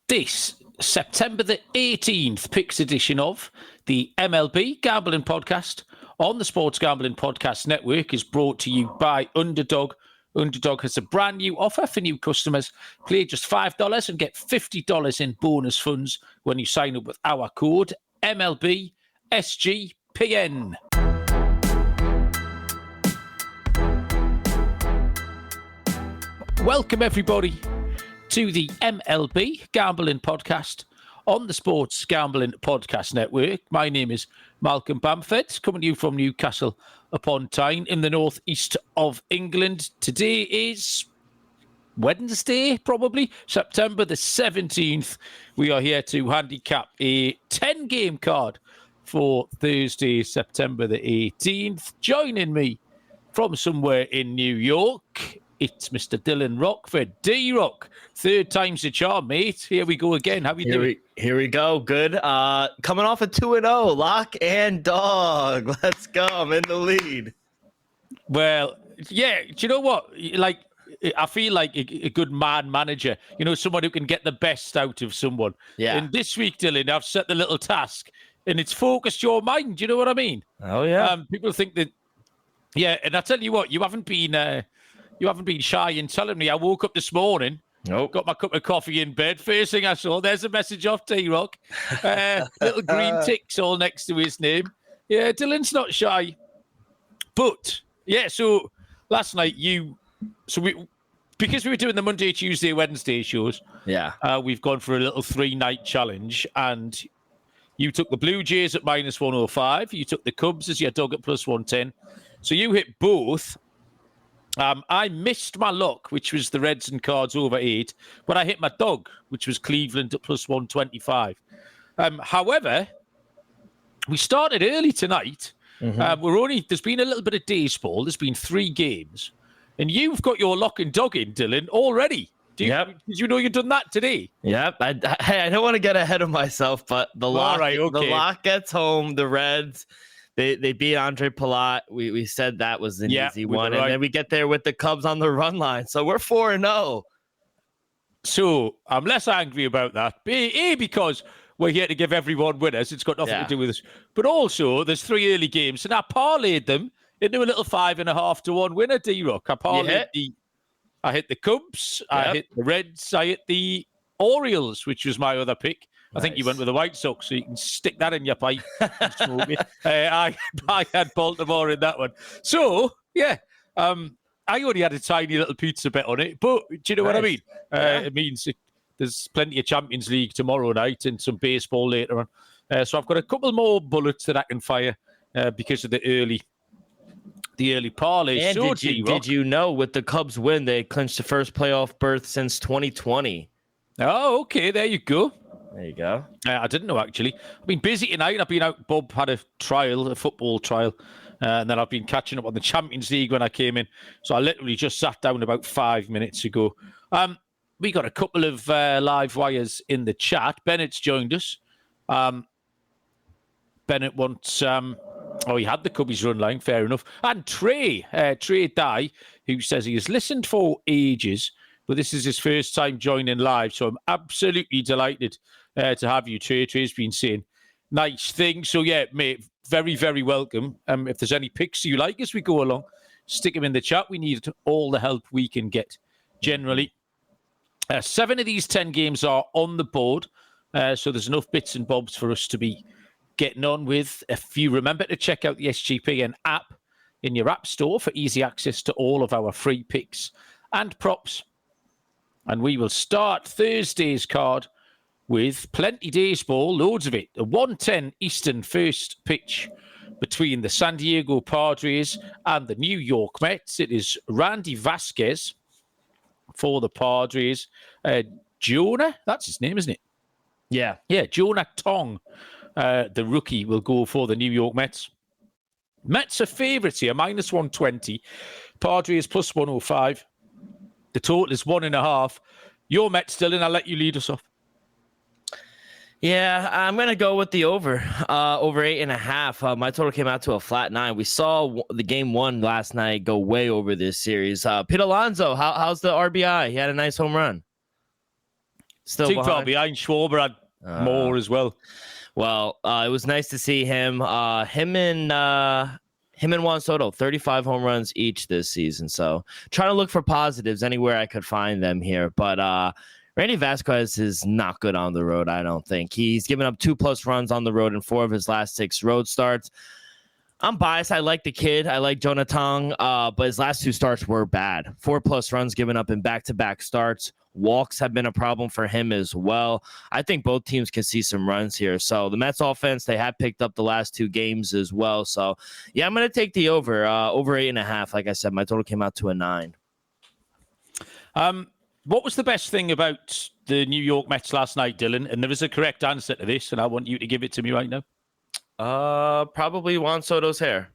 This September the 18th picks edition of the MLB Gambling Podcast on the Sports Gambling Podcast Network is brought to you by Underdog. Underdog has a brand new offer for new customers. Play just $5 and get $50 in bonus funds when you sign up with our code MLB SGPN. Welcome everybody to the MLB Gambling Podcast on the Sports Gambling Podcast Network. My name is Malcolm Bamford, coming to you from Newcastle upon Tyne in the northeast of England. Today is Wednesday, probably, September the 17th. We are here to handicap a 10-game card for Thursday, September the 18th. Joining me from somewhere in New York, it's Mr. Dylan Rockford. D-Rock, third time's the charm, mate. Here we go again. How you doing? Here we go. Good. Coming off a 2-0, lock and dog. Let's go. I'm in the lead. Well, yeah. Do you know what? Like, I feel like a good man manager. You know, someone who can get the best out of someone. Yeah. And this week, Dylan, I've set the little task, and it's focused your mind. Do you know what I mean? Oh yeah. People think that. Yeah, and I tell you what, you haven't been shy in telling me. I woke up this morning. Nope. Got my cup of coffee in bed. First thing I saw, there's a message off T-Rock. Little green ticks all next to his name. Yeah, Dylan's not shy. But, yeah, so last night because we were doing the Monday, Tuesday, Wednesday shows, we've gone for a little 3-night challenge, and you took the Blue Jays at minus 105. You took the Cubs as your dog at plus 110. So you hit both. I missed my luck, which was the Reds and Cards over 8, but I hit my dog, which was Cleveland at plus 125. However, we started early tonight. Mm-hmm. There's been a little bit of days, Paul. There's been 3 games, and you've got your lock and dog in, Dylan, already. Did you know you'd done that today? Yep. I don't want to get ahead of myself, but the lock gets home. The Reds. They beat Andre Palat. We said that was an easy one. And then we get there with the Cubs on the run line. So we're 4-0. So I'm less angry about that. Because we're here to give everyone winners. It's got nothing to do with us. But also, there's 3 early games. And I parlayed them into a little 5.5 to 1 winner, D-Rock. I hit the Cubs. Yep. I hit the Reds. I hit the Orioles, which was my other pick. I think you went with the White Sox, so you can stick that in your pipe and smoke it. I had Baltimore in that one. So, yeah, I only had a tiny little pizza bet on it, but do you know what I mean? It means there's plenty of Champions League tomorrow night and some baseball later on. So I've got a couple more bullets that I can fire because of the early parlay. And so, did you know with the Cubs win, they clinched the first playoff berth since 2020? Oh, okay, there you go. There you go. I didn't know, actually. I've been busy tonight. I've been out. Bob had a football trial, and then I've been catching up on the Champions League when I came in. So I literally just sat down about 5 minutes ago. We got a couple of live wires in the chat. Bennett's joined us. Bennett wants... he had the Cubbies run line, fair enough. And Trey Dye, who says he has listened for ages, but this is his first time joining live, so I'm absolutely delighted to have you, Trey. Trey's been saying nice things. So, yeah, mate, very, very welcome. If there's any picks you like as we go along, stick them in the chat. We need all the help we can get, generally. 7 of these 10 games are on the board, so there's enough bits and bobs for us to be getting on with. If you remember to check out the SGPN app in your app store for easy access to all of our free picks and props. And we will start Thursday's card with plenty days ball, loads of it. A 1:10 Eastern first pitch between the San Diego Padres and the New York Mets. It is Randy Vasquez for the Padres. Jonah, that's his name, isn't it? Yeah. Yeah, Jonah Tong, the rookie, will go for the New York Mets. Mets are favourites here, minus 120. Padres plus 105. The total is 1.5. Your Mets, Dylan, I'll let you lead us off. Yeah, I'm going to go with the over 8.5. My total came out to a flat 9. We saw the game 1 last night go way over this series. Pete Alonso, how's the RBI? He had a nice home run. Still too far behind. Schwarber had more as well. Well, it was nice to see him. Him and Juan Soto, 35 home runs each this season. So trying to look for positives anywhere I could find them here. But Randy Vasquez is not good on the road, I don't think. He's given up 2+ runs on the road in 4 of his last 6 road starts. I'm biased. I like the kid. I like Jonathan, but his last 2 starts were bad. 4+ runs given up in back-to-back starts. Walks have been a problem for him as well. I think both teams can see some runs here. So the Mets offense, they have picked up the last 2 games as well. So, yeah, I'm going to take the over 8.5. Like I said, my total came out to a 9. What was the best thing about the New York Mets last night, Dylan? And there is a correct answer to this, and I want you to give it to me right now. Probably Juan Soto's hair.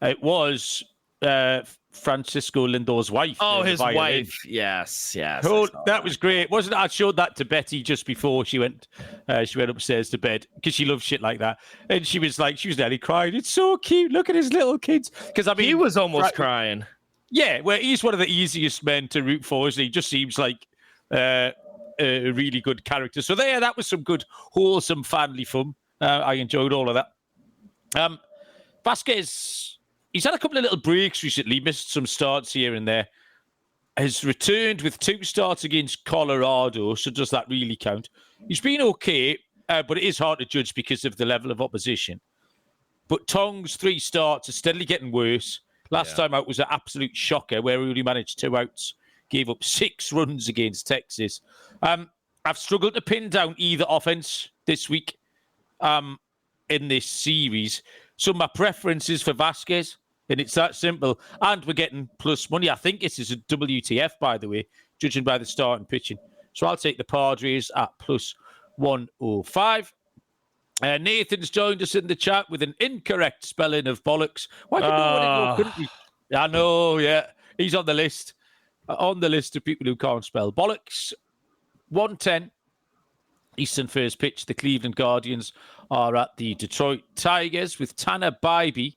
It was Francisco Lindor's wife. Oh, his wife. Yes. Oh, that was great. Wasn't it? I showed that to Betty just before she went upstairs to bed because she loves shit like that. And she was nearly crying. It's so cute. Look at his little kids. Because I mean, he was almost crying. Yeah, well, he's one of the easiest men to root for, isn't he? Just seems like a really good character. So that was some good, wholesome family fun. I enjoyed all of that. Vasquez, he's had a couple of little breaks recently, missed some starts here and there. Has returned with 2 starts against Colorado, so does that really count? He's been okay, but it is hard to judge because of the level of opposition. But Tong's 3 starts are steadily getting worse. Last time out was an absolute shocker where he only managed 2 outs, gave up 6 runs against Texas. I've struggled to pin down either offense this week in this series. So my preference is for Vasquez, and it's that simple. And we're getting plus money. I think this is a WTF, by the way, judging by the start and pitching. So I'll take the Padres at plus 105. Nathan's joined us in the chat with an incorrect spelling of bollocks. Why did no one in your country? I know, yeah. He's on the list. On the list of people who can't spell. Bollocks, 110. Eastern first pitch. The Cleveland Guardians are at the Detroit Tigers with Tanner Bybee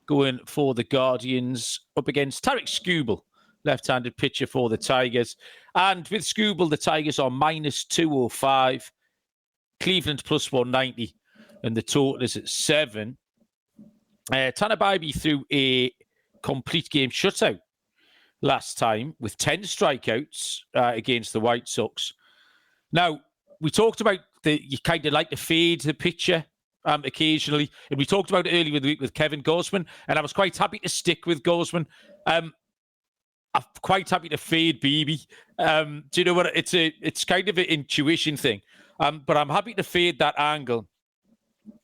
going for the Guardians up against Tarek Skubal, left-handed pitcher for the Tigers. And with Skubal, the Tigers are minus 205. Cleveland plus 190. And the total is at 7. Tanner Bybee threw a complete game shutout last time with 10 strikeouts against the White Sox. Now, we talked about you kind of like to fade the pitcher occasionally. And we talked about it earlier in the week with Kevin Gausman. And I was quite happy to stick with Gausman. I'm quite happy to fade Bybee. Do you know what? It's kind of an intuition thing. But I'm happy to fade that angle,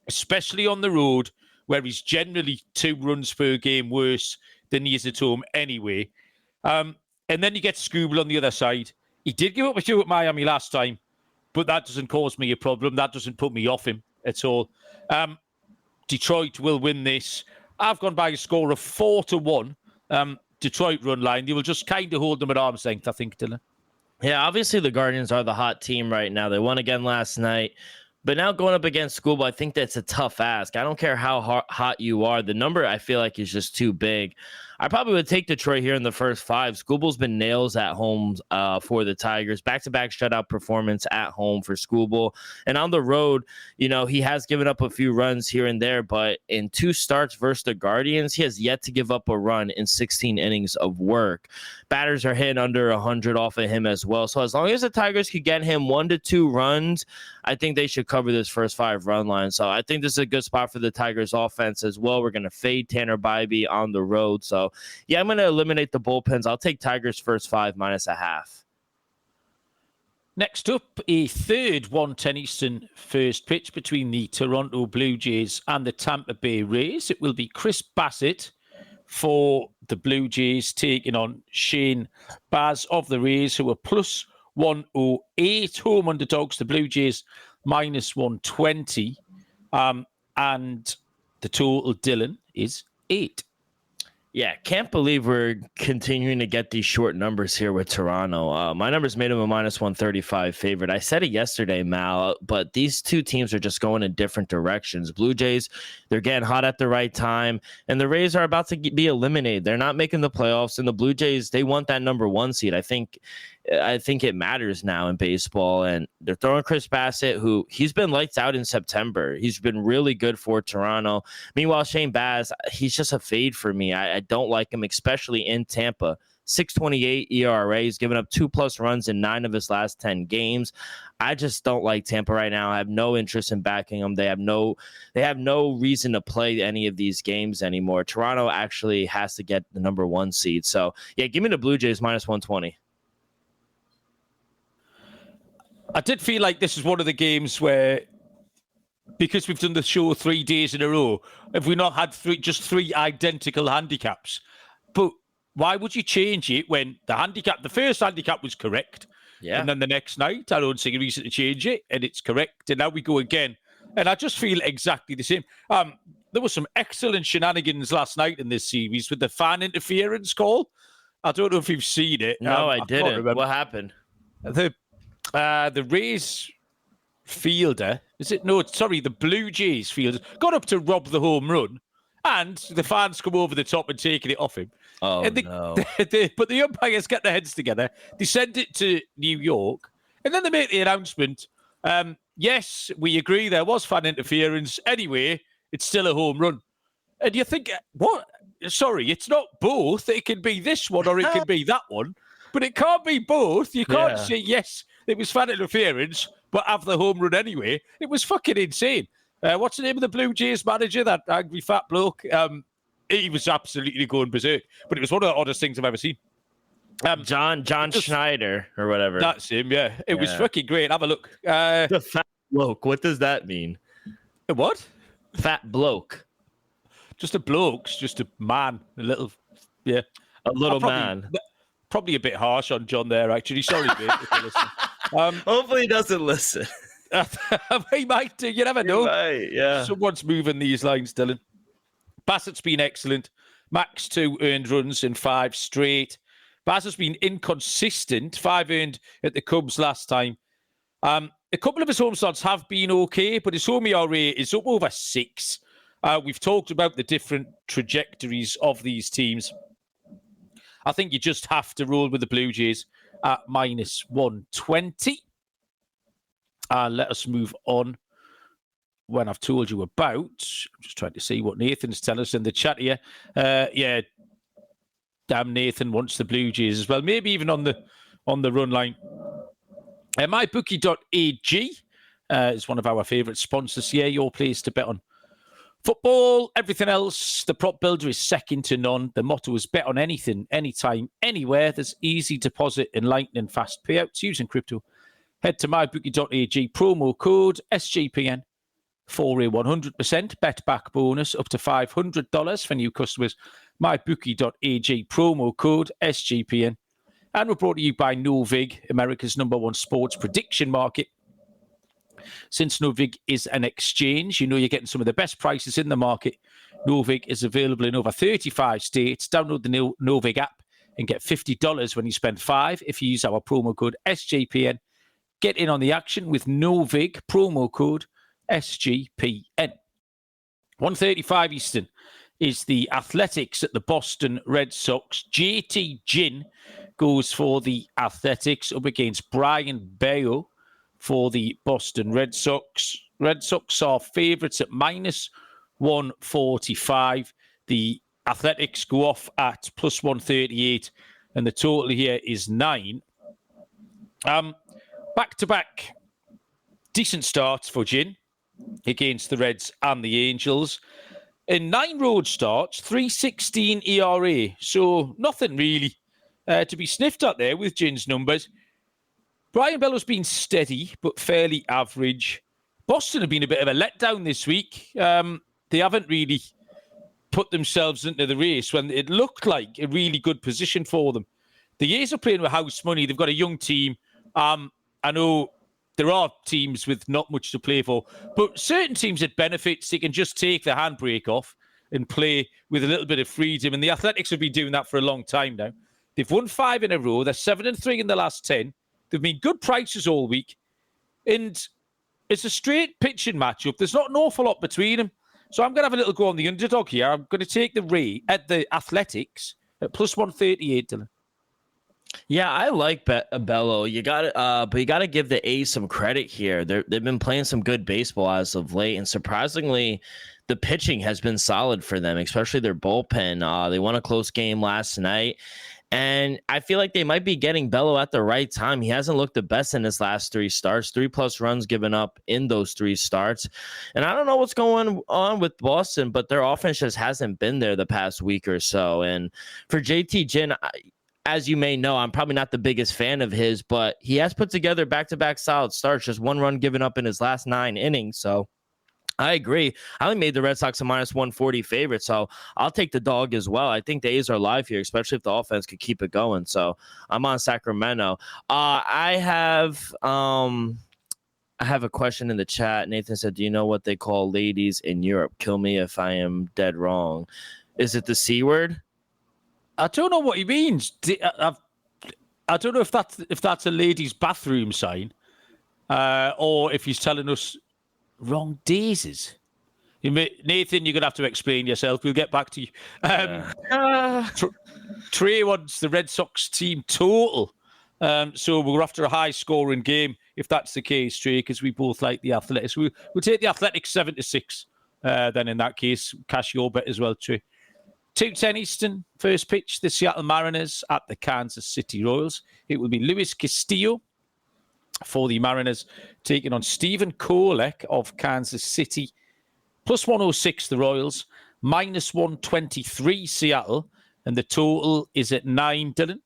especially on the road, where he's generally 2 runs per game worse than he is at home anyway. And then you get Skubal on the other side. He did give up a few at Miami last time, but that doesn't cause me a problem. That doesn't put me off him at all. Detroit will win this. I've gone by a score of 4-1. Detroit run line. They will just kind of hold them at arm's length, I think, Dylan. Yeah, obviously the Guardians are the hot team right now. They won again last night. But now going up against Skubal, I think that's a tough ask. I don't care how hot you are. The number, I feel like, is just too big. I probably would take Detroit here in the first 5. Skubal's been nails at home for the Tigers. Back-to-back shutout performance at home for Skubal. And on the road, he has given up a few runs here and there, but in 2 starts versus the Guardians, he has yet to give up a run in 16 innings of work. Batters are hitting under 100 off of him as well. So as long as the Tigers could get him 1 to 2 runs, I think they should cover this first 5 run line. So I think this is a good spot for the Tigers offense as well. We're going to fade Tanner Bybee on the road. So yeah, I'm going to eliminate the bullpens. I'll take Tigers first 5 minus a half. Next up, a third 1:10 Eastern first pitch between the Toronto Blue Jays and the Tampa Bay Rays. It will be Chris Bassett for the Blue Jays taking on Shane Baz of the Rays, who are plus 108. Home underdogs, the Blue Jays minus 120. And the total, Dylan, is 8. Yeah, can't believe we're continuing to get these short numbers here with Toronto. My numbers made them a minus 135 favorite. I said it yesterday, Mal, but these 2 teams are just going in different directions. Blue Jays, they're getting hot at the right time, and the Rays are about to be eliminated. They're not making the playoffs, and the Blue Jays, they want that number 1 seed. I think I think it matters now in baseball. And they're throwing Chris Bassett, who he's been lights out in September. He's been really good for Toronto. Meanwhile, Shane Baz, he's just a fade for me. I don't like him, especially in Tampa. 6.28 ERA. He's given up 2+ runs in 9 of his last 10 games. I just don't like Tampa right now. I have no interest in backing them. They have no reason to play any of these games anymore. Toronto actually has to get the number 1 seed. So yeah, give me the Blue Jays -120. I did feel like this is one of the games where, because we've done the show 3 days in a row, have we not had just three identical handicaps? But why would you change it when the first handicap was correct? Yeah. And then the next night, I don't see a reason to change it, and it's correct. And now we go again. And I just feel exactly the same. There was some excellent shenanigans last night in this series with the fan interference call. I don't know if you've seen it. No, I didn't. What happened? The Rays fielder, the Blue Jays fielder got up to rob the home run, and the fans come over the top and taking it off him. Oh, no. But the umpires get their heads together. They send it to New York, and then they make the announcement, yes, we agree there was fan interference. Anyway, it's still a home run. And you think, what? Sorry, it's not both. It can be this one or it can be that one. But it can't be both. You can't say, yes, it was fan interference, but have the home run anyway. It was fucking insane. What's the name of the Blue Jays manager, that angry fat bloke? He was absolutely going berserk. But it was one of the oddest things I've ever seen. John Schneider or whatever. That's him, yeah. It was fucking great. Have a look. The fat bloke. What does that mean? A what? Fat bloke. Just a bloke's just a man. A little man. Probably a bit harsh on John there, actually. Sorry, mate, if you listen. Hopefully he doesn't listen. He might do. You never know. Right, yeah. Someone's moving these lines, Dylan. Bassett's been excellent. Max 2 earned runs in 5 straight. Bassett's been inconsistent. 5 earned at the Cubs last time. A couple of his home starts have been okay, but his home ERA is up over 6. We've talked about the different trajectories of these teams. I think you just have to roll with the Blue Jays at -120. Let us move on. When I've told you about, I'm just trying to see what Nathan's telling us in the chat here. Yeah, damn, Nathan wants the Blue Jays as well. Maybe even on the run line. MyBookie.ag is one of our favourite sponsors here. Your place to bet on football, everything else. The prop builder is second to none. The motto is bet on anything, anytime, anywhere. There's easy deposit and lightning fast payouts using crypto. Head to mybookie.ag, promo code SGPN for a 100% bet back bonus up to $500 for new customers. Mybookie.ag, promo code SGPN. And we're brought to you by Novig, America's #1 sports prediction market. Since Novig is an exchange, you know you're getting some of the best prices in the market. Novig is available in over 35 states. Download the Novig app and get $50 when you spend $5 if you use our promo code SGPN. Get in on the action with Novig, promo code SGPN. 1:35 Eastern is the Athletics at the Boston Red Sox. JT Ginn goes for the Athletics up against Brian Bayo for the Boston Red Sox. Red Sox are favourites at -145. The Athletics go off at +138, and the total here is 9. Back-to-back decent starts for Ginn against the Reds and the Angels. In 9 road starts, 3.16 ERA. So nothing really to be sniffed at there with Ginn's numbers. Brian Bellows been steady, but fairly average. Boston have been a bit of a letdown this week. They haven't really put themselves into the race when it looked like a really good position for them. The A's are playing with house money. They've got a young team. I know there are teams with not much to play for, but certain teams it benefits. They can just take the handbrake off and play with a little bit of freedom. And the Athletics have been doing that for a long time now. They've won 5 in a row. They're 7-3 in the last 10. They've been good prices all week. And it's a straight pitching matchup. There's not an awful lot between them. So I'm going to have a little go on the underdog here. I'm going to take the Athletics at +138, Dylan. Yeah, I like Bello. You got to, but you got to give the A's some credit here. They've been playing some good baseball as of late, and surprisingly, the pitching has been solid for them, especially their bullpen. They won a close game last night, and I feel like they might be getting Bello at the right time. He hasn't looked the best in his last 3 starts, 3+ runs given up in those 3 starts. And I don't know what's going on with Boston, but their offense just hasn't been there the past week or so. And for JT Ginn, as you may know, I'm probably not the biggest fan of his, but he has put together back-to-back solid starts, just 1 run given up in his last 9 innings. So I agree. I only made the Red Sox a -140 favorite, so I'll take the dog as well. I think the A's are live here, especially if the offense could keep it going. So I'm on Sacramento. I have a question in the chat. Nathan said, "Do you know what they call ladies in Europe? Kill me if I am dead wrong. Is it the C word?" I don't know what he means. I don't know if that's a ladies' bathroom sign, or if he's telling us wrong daisies. Nathan, you're going to have to explain yourself. We'll get back to you. Trey wants the Red Sox team total. So we're after a high-scoring game, if that's the case, Trey, because we both like the Athletics. We'll take the Athletics 7-6. Then in that case, cash your bet as well, Trey. 2:10 Eastern, first pitch, the Seattle Mariners at the Kansas City Royals. It will be Luis Castillo for the Mariners, taking on Stephen Kolek of Kansas City. +106, the Royals. -123, Seattle. And the total is at 9, Dylan.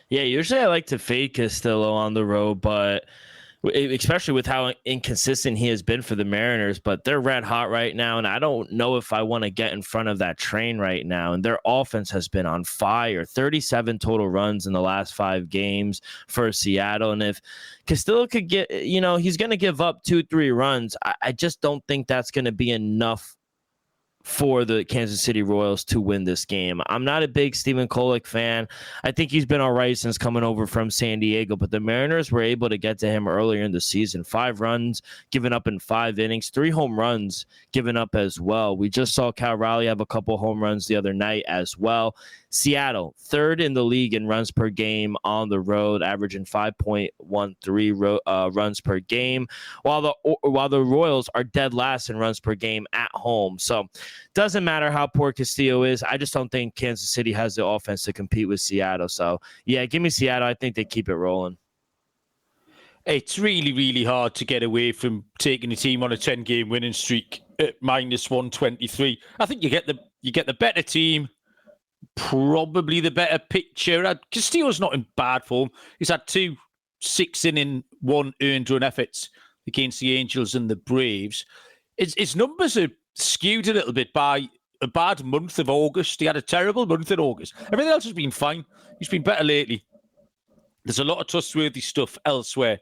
Yeah, usually I like to fade Castillo on the road, but especially with how inconsistent he has been for the Mariners, but they're red hot right now, and I don't know if I want to get in front of that train right now. And their offense has been on fire. 37 total runs in the last 5 games for Seattle. And if Castillo could get, he's going to give up 2-3 runs. I just don't think that's going to be enough for the Kansas City Royals to win this game. I'm not a big Stephen Kolek fan. I think he's been all right since coming over from San Diego, but the Mariners were able to get to him earlier in the season. 5 runs given up in 5 innings, 3 home runs given up as well. We just saw Cal Raleigh have a couple home runs the other night as well. Seattle, 3rd in the league in runs per game on the road, averaging 5.13 runs per game, while the Royals are dead last in runs per game at home. So doesn't matter how poor Castillo is. I just don't think Kansas City has the offense to compete with Seattle. So, yeah, give me Seattle. I think they keep it rolling. It's really, really hard to get away from taking a team on a 10-game winning streak at -123. I think you get the better team, probably the better pitcher. Castillo's not in bad form. He's had 2 6-inning, 1 earned run efforts against the Angels and the Braves. His numbers are skewed a little bit by a bad month of August. He had a terrible month in August. Everything else has been fine. He's been better lately. There's a lot of trustworthy stuff elsewhere.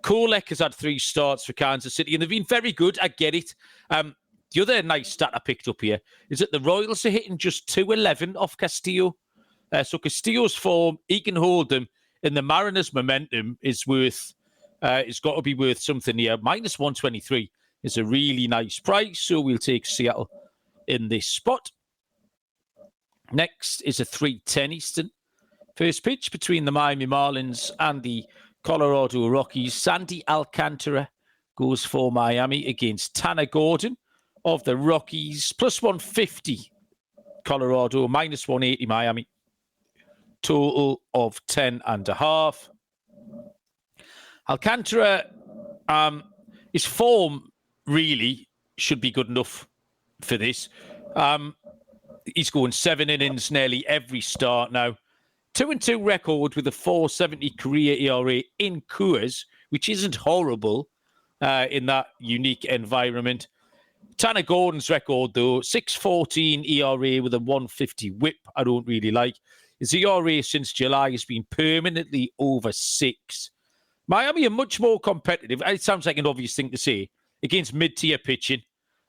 Kolek has had 3 starts for Kansas City, and they've been very good. I get it. The other nice stat I picked up here is that the Royals are hitting just .211 off Castillo. So Castillo's form, he can hold them, and the Mariners' momentum is it's got to be worth something here. -123 is a really nice price, so we'll take Seattle in this spot. Next is a 3:10 Eastern. First pitch between the Miami Marlins and the Colorado Rockies. Sandy Alcantara goes for Miami against Tanner Gordon of the Rockies. +150 Colorado, -180 Miami. Total of 10.5. Alcantara, his form really should be good enough for this. He's going 7 innings nearly every start now. 2-2 record with a .470 career ERA in Coors, which isn't horrible in that unique environment. Tanner Gordon's record, though, 6.14 ERA with a 150 whip, I don't really like. His ERA since July has been permanently over 6. Miami are much more competitive. It sounds like an obvious thing to say, against mid-tier pitching.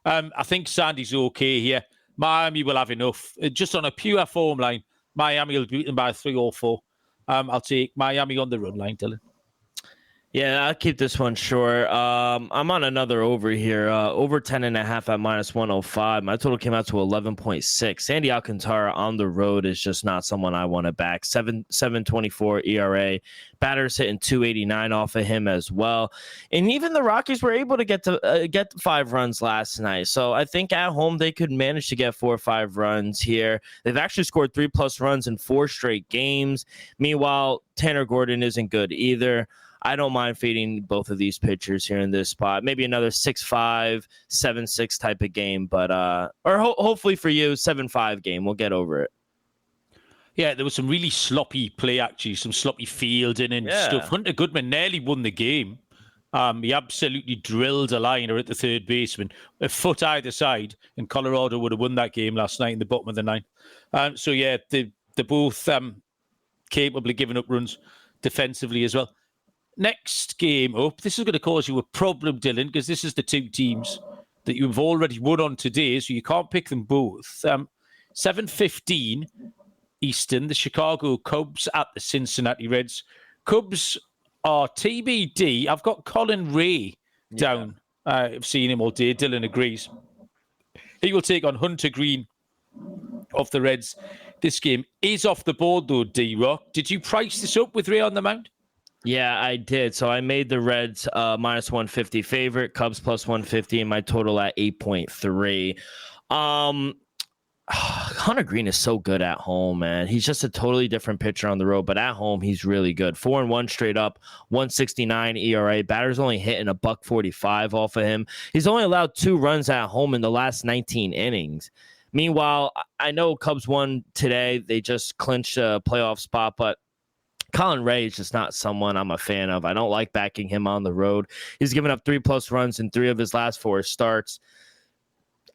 I think Sandy's okay here. Miami will have enough. Just on a pure form line, Miami will beat them by 3 or 4. I'll take Miami on the run line, Dylan. Yeah, I'll keep this one short. I'm on another over here. Over 10.5 at -105. My total came out to 11.6. Sandy Alcantara on the road is just not someone I want to back. 7.24 ERA. Batters hitting 289 off of him as well. And even the Rockies were able to get 5 runs last night. So I think at home they could manage to get 4 or 5 runs here. They've actually scored 3+ runs in 4 straight games. Meanwhile, Tanner Gordon isn't good either. I don't mind fading both of these pitchers here in this spot. Maybe another 6-5, 7-6 type of game, but hopefully for you, 7-5 game. We'll get over it. Yeah, there was some really sloppy play, actually, some sloppy fielding and stuff. Hunter Goodman nearly won the game. He absolutely drilled a liner at the third baseman, a foot either side, and Colorado would have won that game last night in the bottom of the ninth. So, yeah, they're both capable of giving up runs defensively as well. Next game up, this is going to cause you a problem, Dylan, because this is the 2 teams that you've already won on today, so you can't pick them both. 7:15 Eastern, the Chicago Cubs at the Cincinnati Reds. Cubs are TBD. I've got Colin Ray down. I've seen him all day. Dylan agrees. He will take on Hunter Green of the Reds. This game is off the board, though, D-Rock. Did you price this up with Ray on the mound? Yeah, I did. So I made the Reds -150 favorite, Cubs +150, and my total at 8.3. Hunter Green is so good at home, man. He's just a totally different pitcher on the road, but at home, he's really good. 4-1 straight up, 1.69 ERA. Batter's only hitting $1.45 off of him. He's only allowed 2 runs at home in the last 19 innings. Meanwhile, I know Cubs won today. They just clinched a playoff spot, but Colin Ray is just not someone I'm a fan of. I don't like backing him on the road. He's given up 3+ runs in 3 of his last 4 starts.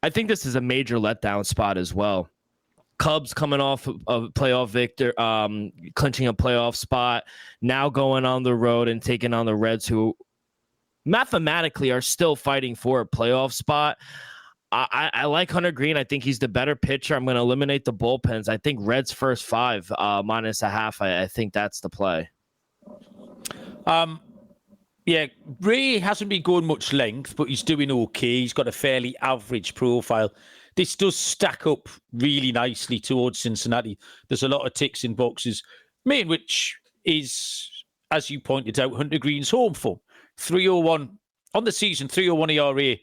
I think this is a major letdown spot as well. Cubs coming off of playoff victor, clinching a playoff spot, now going on the road and taking on the Reds, who mathematically are still fighting for a playoff spot. I like Hunter Green. I think he's the better pitcher. I'm going to eliminate the bullpens. I think Reds first 5 -0.5. I think that's the play. Yeah, Ray hasn't been going much length, but he's doing okay. He's got a fairly average profile. This does stack up really nicely towards Cincinnati. There's a lot of ticks in boxes, main which is, as you pointed out, Hunter Green's home form. 301 on the season, 301 ERA.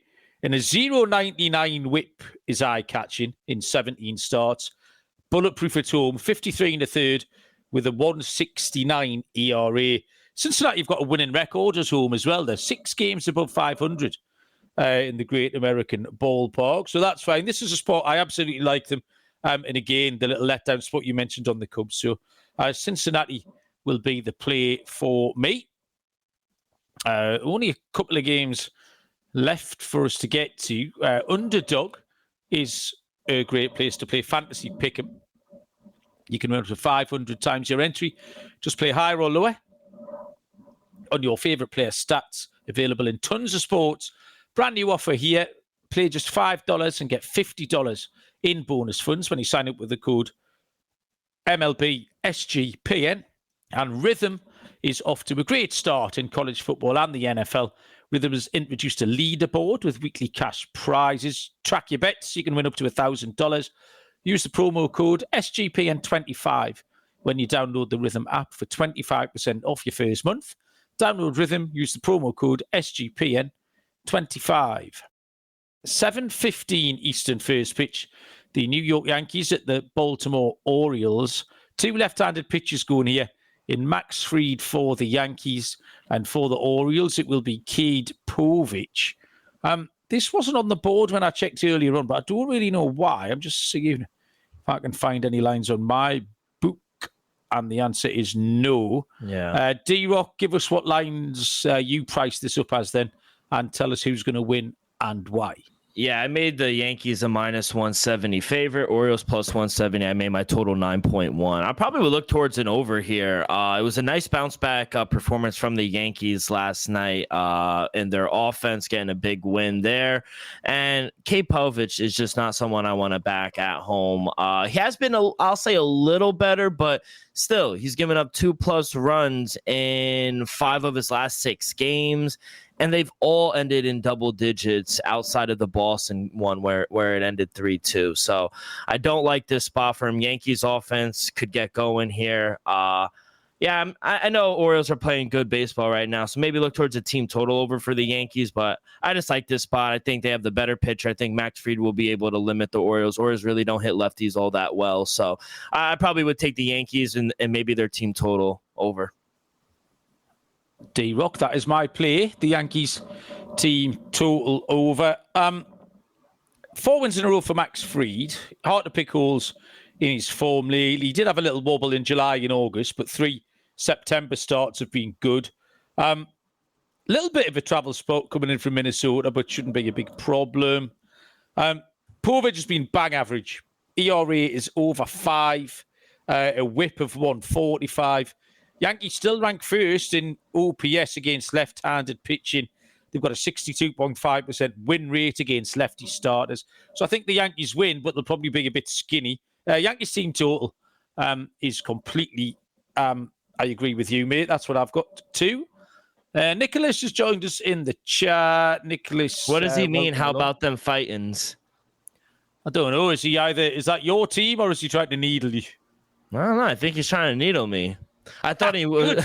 And a 0.99 whip is eye-catching in 17 starts. Bulletproof at home, 53 1/3 with a 1.69 ERA. Cincinnati have got a winning record at home as well. They're 6 games above 500 in the Great American Ballpark. So that's fine. This is a spot I absolutely like them. And again, the little letdown spot you mentioned on the Cubs. So Cincinnati will be the play for me. Only a couple of games left for us to get to. Underdog is a great place to play fantasy pick'em. You can win up to 500 times your entry. Just play higher or lower on your favorite player stats, available in tons of sports. Brand new offer here. Play just $5 and get $50 in bonus funds when you sign up with the code MLB SGPN. And Rhythm is off to a great start in college football and the NFL. Rhythm has introduced a leaderboard with weekly cash prizes. Track your bets. You can win up to $1,000. Use the promo code SGPN25 when you download the Rhythm app for 25% off your first month. Download Rhythm. Use the promo code SGPN25. 7:15 Eastern first pitch. The New York Yankees at the Baltimore Orioles. 2 left-handed pitchers going here. In Max Fried for the Yankees, and for the Orioles, it will be Cade Povich. This wasn't on the board when I checked earlier on, but I don't really know why. I'm just seeing if I can find any lines on my book, and the answer is no. Yeah. D-Rock, give us what lines you priced this up as then, and tell us who's going to win and why. Yeah, I made the Yankees a -170 favorite. Orioles +170. I made my total 9.1. I probably would look towards an over here. It was a nice bounce back performance from the Yankees last night, and their offense getting a big win there. And K. Povich is just not someone I want to back at home. He has been, I'll say, a little better, but still, he's given up 2+ runs in 5 of his last 6 games. And they've all ended in double digits outside of the Boston one where it ended 3-2. So I don't like this spot for him. Yankees offense could get going here. I know Orioles are playing good baseball right now, so maybe look towards a team total over for the Yankees, but I just like this spot. I think they have the better pitcher. I think Max Fried will be able to limit the Orioles. Orioles really don't hit lefties all that well, so I probably would take the Yankees and maybe their team total over. D-Rock, that is my play. The Yankees team total over. 4 wins in a row for Max Fried. Hard to pick holes in his form lately. He did have a little wobble in July and August, but 3 September starts have been good. Little bit of a travel spot coming in from Minnesota, but shouldn't be a big problem. Povich has been bang average. ERA is over 5, a whip of 145. Yankees still rank first in OPS against left-handed pitching. They've got a 62.5% win rate against lefty starters. So I think the Yankees win, but they'll probably be a bit skinny. Yankees team total is completely, I agree with you, mate. That's what I've got too. Nicholas has joined us in the chat. Nicholas. What does he mean? How about them fightings? I don't know. Is that your team or is he trying to needle you? I don't know. I think he's trying to needle me. I thought he was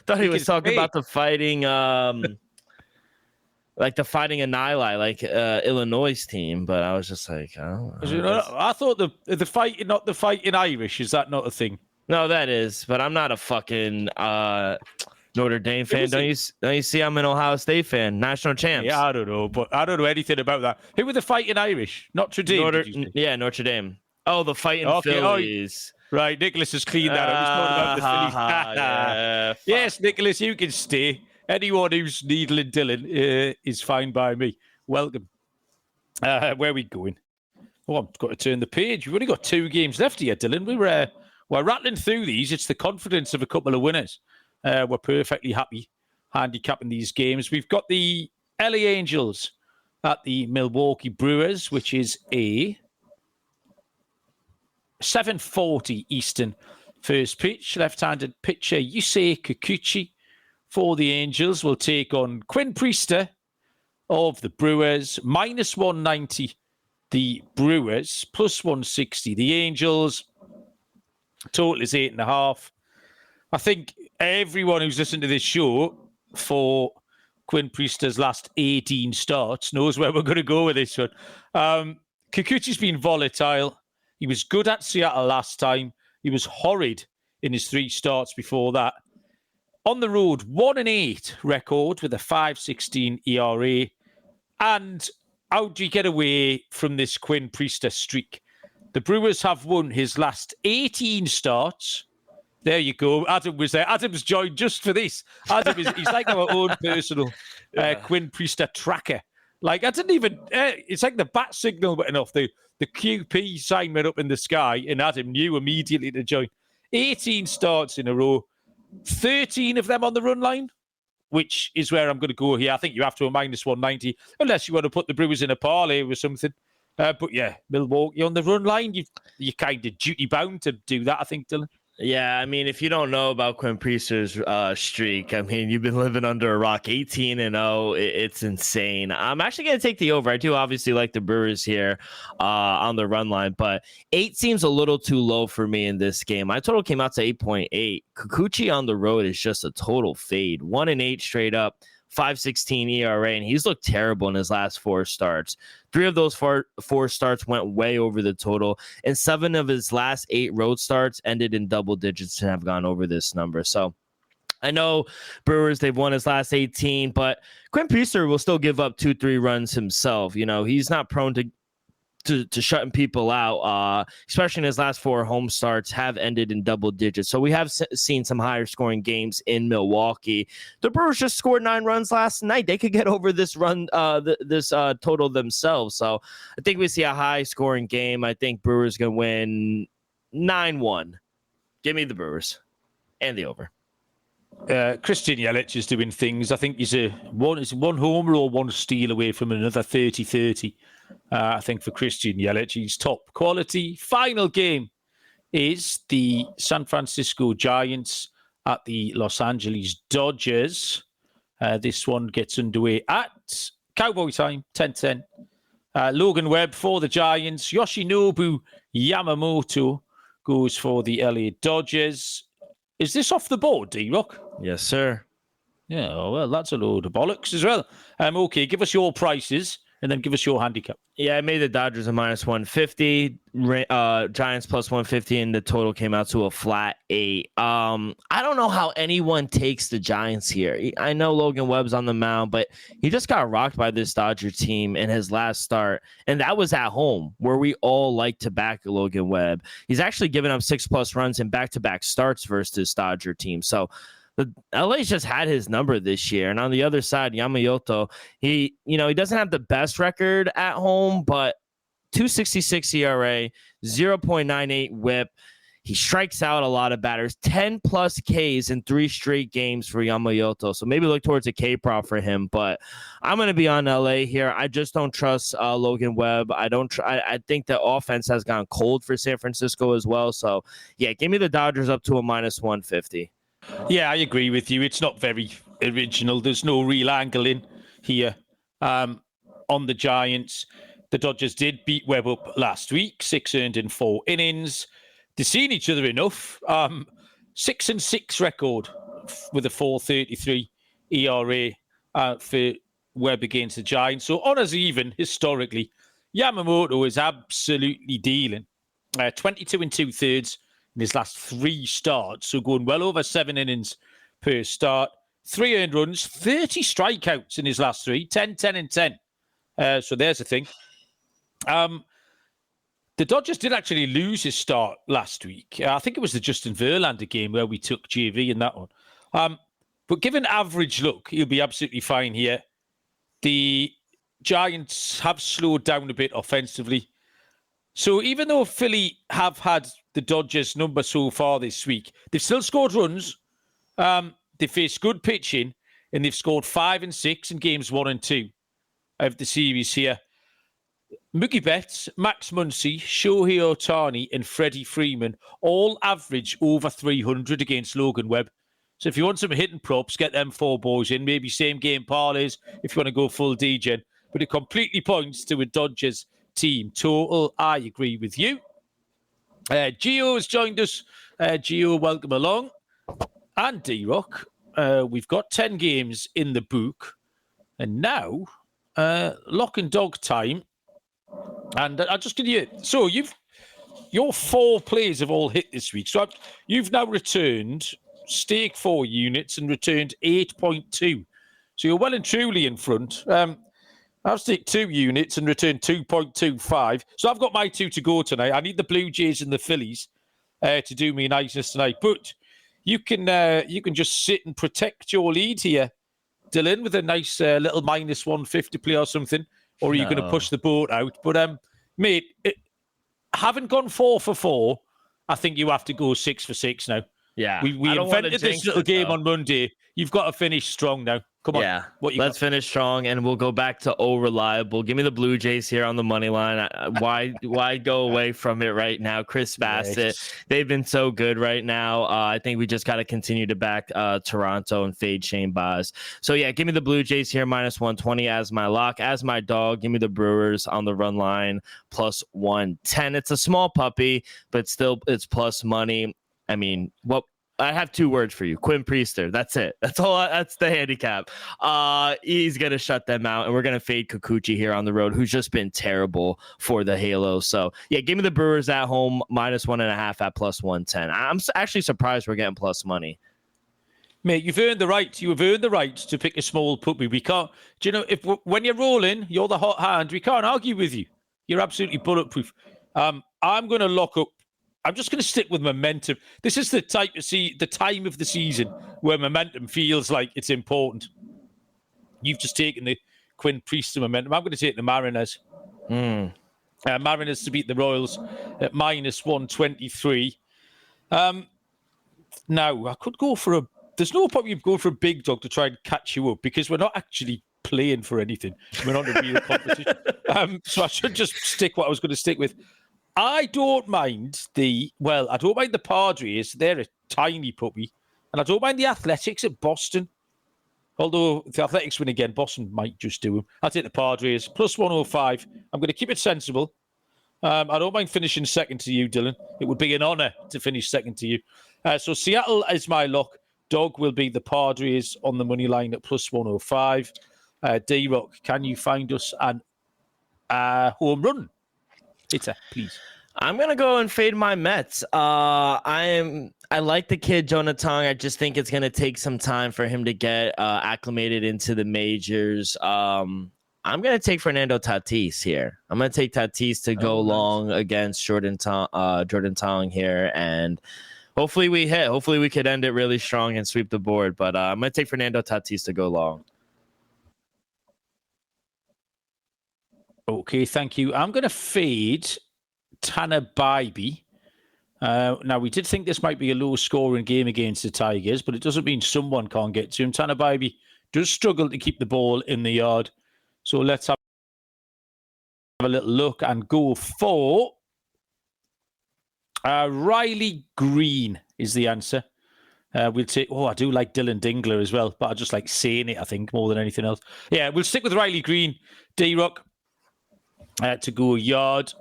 thought he was talking about the fighting, like the fighting Annihilate, like Illinois team. But I was just like, I thought the fighting, not the fighting Irish. Is that not a thing? No, that is. But I'm not a fucking Notre Dame fan. Don't you see? I'm an Ohio State fan. National champs. Yeah, I don't know, but I don't know anything about that. Who were the fighting Irish? Notre Dame. Notre Dame. Oh, the fighting Phillies. Right, Nicholas has cleaned that up. He's talking about the Phillies. Yes, Nicholas, you can stay. Anyone who's needling Dylan is fine by me. Welcome. Where are we going? Oh, I've got to turn the page. We've only got 2 games left here, Dylan. We're rattling through these. It's the confidence of a couple of winners. We're perfectly happy handicapping these games. We've got the LA Angels at the Milwaukee Brewers, which is a 7:40 Eastern first pitch. Left-handed pitcher Yusei Kikuchi for the Angels will take on Quinn Priester of the Brewers. -190 the Brewers, +160 the Angels. Total is 8.5. I think everyone who's listened to this show for Quinn Priester's last 18 starts knows where we're going to go with this one. Kikuchi's been volatile. He was good at Seattle last time. He was horrid in his 3 starts before that. On the road, 1-8 record with a 5.16 ERA. And how do you get away from this Quinn Priester streak? The Brewers have won his last 18 starts. There you go. Adam was there. Adam's joined just for this. He's like our own personal Quinn Priester tracker. Like, I didn't even... it's like the bat signal went off. The QP sign went up in the sky, and Adam knew immediately to join. 18 starts in a row, 13 of them on the run line, which is where I'm going to go here. I think you have to a -190, unless you want to put the Brewers in a parlay or something. But yeah, Milwaukee on the run line, you're kind of duty-bound to do that, I think, Dylan. Yeah, I mean, if you don't know about Quinn Priester's streak, I mean, you've been living under a rock. 18-0, it's insane. I'm actually going to take the over. I do obviously like the Brewers here on the run line, but 8 seems a little too low for me in this game. My total came out to 8.8. Kikuchi on the road is just a total fade. 1-8 straight up. 5.16 ERA, and he's looked terrible in his last 4 starts. 3 of those four starts went way over the total, and 7 of his last 8 road starts ended in double digits and have gone over this number. So I know Brewers, they've won his last 18, but Quinn Priester will still give up 2-3 runs himself. You know, he's not prone to to shutting people out, especially in his last 4 home starts, have ended in double digits. So we have seen some higher scoring games in Milwaukee. The Brewers just scored 9 runs last night. They could get over this run, this total themselves. So I think we see a high scoring game. I think Brewers going to win 9-1. Give me the Brewers and the over. Christian Yelich is doing things. I think he's one homer or 1 steal away from another 30-30. I think for Christian Yelich, he's top quality. Final game is the San Francisco Giants at the Los Angeles Dodgers. This one gets underway at Cowboy time, 10:10. Logan Webb for the Giants. Yoshinobu Yamamoto goes for the LA Dodgers. Is this off the board, D-Rock? Yes, sir. Yeah, well, that's a load of bollocks as well. Okay, give us your prices and then give us your handicap. Yeah, I made the Dodgers a -150, Giants +150, and the total came out to a flat 8. I don't know how anyone takes the Giants here. I know Logan Webb's on the mound, but he just got rocked by this Dodger team in his last start, and that was at home, where we all like to back Logan Webb. He's actually given up 6+ runs in back-to-back starts versus this Dodger team. So LA's just had his number this year. And on the other side, Yamamoto, he doesn't have the best record at home, but 2.66 ERA, 0.98 whip. He strikes out a lot of batters, 10+ Ks in 3 straight games for Yamamoto. So maybe look towards a K prop for him, but I'm going to be on LA here. I just don't trust Logan Webb. I think the offense has gone cold for San Francisco as well. So yeah, give me the Dodgers up to a -150. Yeah, I agree with you. It's not very original. There's no real angle in here on the Giants. The Dodgers did beat Webb up last week, 6 earned in 4 innings. They've seen each other enough. 6-6 record with a 4.33 ERA for Webb against the Giants. So on as even historically, Yamamoto is absolutely dealing. 22 2/3. In his last 3 starts, so going well over 7 innings per start. 3 earned runs, 30 strikeouts in his last 3, 10, 10, and 10. So there's the thing. The Dodgers did actually lose his start last week. I think it was the Justin Verlander game where we took JV in that one. But given average look, he'll be absolutely fine here. The Giants have slowed down a bit offensively. So even though Philly have had the Dodgers' number so far this week, they've still scored runs. They faced good pitching, and they've scored 5 and 6 in games 1 and 2 of the series here. Mookie Betts, Max Muncy, Shohei Ohtani, and Freddie Freeman all average over 300 against Logan Webb. So if you want some hitting props, get them 4 boys in. Maybe same game parlays if you want to go full DGen. But it completely points to a Dodgers team total. I agree with you. Gio has joined us. Gio, welcome along. And D-Rock, we've got 10 games in the book. And now, lock and dog time. And I'll just give you... So your 4 plays have all hit this week. So you've now returned stake 4 units and returned 8.2. So you're well and truly in front. I'll stick 2 units and return 2.25. So I've got my 2 to go tonight. I need the Blue Jays and the Phillies to do me niceness tonight. But you can just sit and protect your lead here, Dylan, with a nice little -150 play or something. Or are you going to push the boat out? But, mate, haven't gone 4 for 4. I think you have to go 6 for 6 now. Yeah. We invented this little game on Monday. You've got to finish strong now. Come on. Yeah, let's finish strong, and we'll go back to reliable. Give me the Blue Jays here on the money line. Why go away from it right now? Chris Bassett, they've been so good right now. I think we just got to continue to back Toronto and fade Shane Baz. So, yeah, give me the Blue Jays here, -120 as my lock. As my dog, give me the Brewers on the run line, +110. It's a small puppy, but still it's plus money. I mean, I have 2 words for you. Quinn Priester. That's it. That's all. That's the handicap. He's going to shut them out, and we're going to fade Kikuchi here on the road, who's just been terrible for the Halos. So, yeah, give me the Brewers at home, -1.5 at +110. I'm actually surprised we're getting plus money. Mate, you've earned the right. You have earned the right to pick a small puppy. We can't. Do you know, when you're rolling, you're the hot hand. We can't argue with you. You're absolutely bulletproof. I'm going to lock up. I'm just going to stick with momentum. This is the time of the season where momentum feels like it's important. You've just taken the Quinn Priest momentum. I'm going to take the Mariners. Mariners to beat the Royals at -123. Now, I could go for there's no point you go for a big dog to try and catch you up because we're not actually playing for anything. We're not a real competition. So I should just stick what I was going to stick with. I don't mind the Padres. They're a tiny puppy. And I don't mind the Athletics at Boston. Although if the Athletics win again, Boston might just do them. I'll take the Padres. +105. I'm going to keep it sensible. I don't mind finishing second to you, Dylan. It would be an honour to finish second to you. So Seattle is my lock. Dog will be the Padres on the money line at +105. D-Rock, can you find us an home run hitter, please? I'm going to go and fade my Mets. I like the kid, Jonathan. I just think it's going to take some time for him to get acclimated into the majors. I'm going to take Fernando Tatis here. I'm going to take Tatis to go long against Jordan Tong here. And hopefully we hit. Hopefully we could end it really strong and sweep the board. But I'm going to take Fernando Tatis to go long. Okay, thank you. I'm going to fade Tanner Bybee. Now, we did think this might be a low-scoring game against the Tigers, but it doesn't mean someone can't get to him. Tanner Bybee does struggle to keep the ball in the yard. So let's have a little look and go for Riley Green is the answer. We'll take... I do like Dylan Dingler as well, but I just like saying it, I think, more than anything else. Yeah, we'll stick with Riley Green. D-Rock to go yard.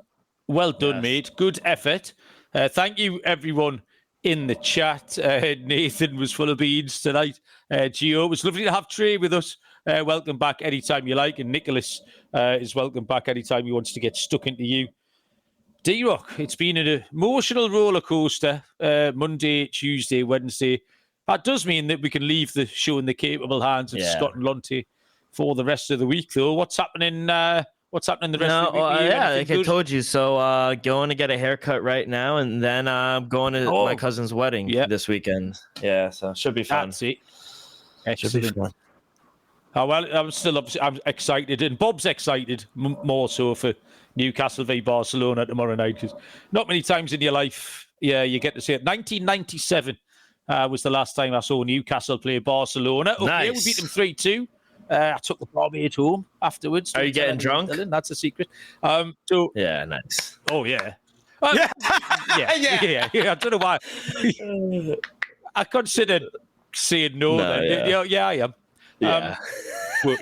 Well done, mate. Good effort. Thank you, everyone in the chat. Nathan was full of beans tonight. Gio, it was lovely to have Trey with us. Welcome back anytime you like. And Nicholas is welcome back anytime he wants to get stuck into you. D-Rock, it's been an emotional roller coaster. Monday, Tuesday, Wednesday. That does mean that we can leave the show in the capable hands of Scott and Lonte for the rest of the week, though. What's happening? What's happening the rest of the week? Like I told you. So going to get a haircut right now, and then going to my cousin's wedding this weekend. Yeah, so should be fun. That's it. Should be fun. Oh, well, I'm excited, and Bob's excited more so for Newcastle v Barcelona tomorrow night, because not many times in your life, you get to see it. 1997 was the last time I saw Newcastle play Barcelona. Okay, we beat them 3-2. I took the barmaid home afterwards. Are you getting drunk? Dylan, that's a secret. Yeah, nice. Oh, yeah. Yeah. I don't know why. I considered saying no. Yeah, I am. Yeah. We'll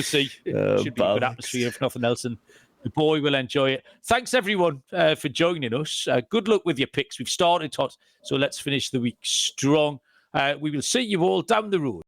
see. Should be a good atmosphere, if nothing else, and the boy will enjoy it. Thanks, everyone, for joining us. Good luck with your picks. We've started hot, so let's finish the week strong. We will see you all down the road.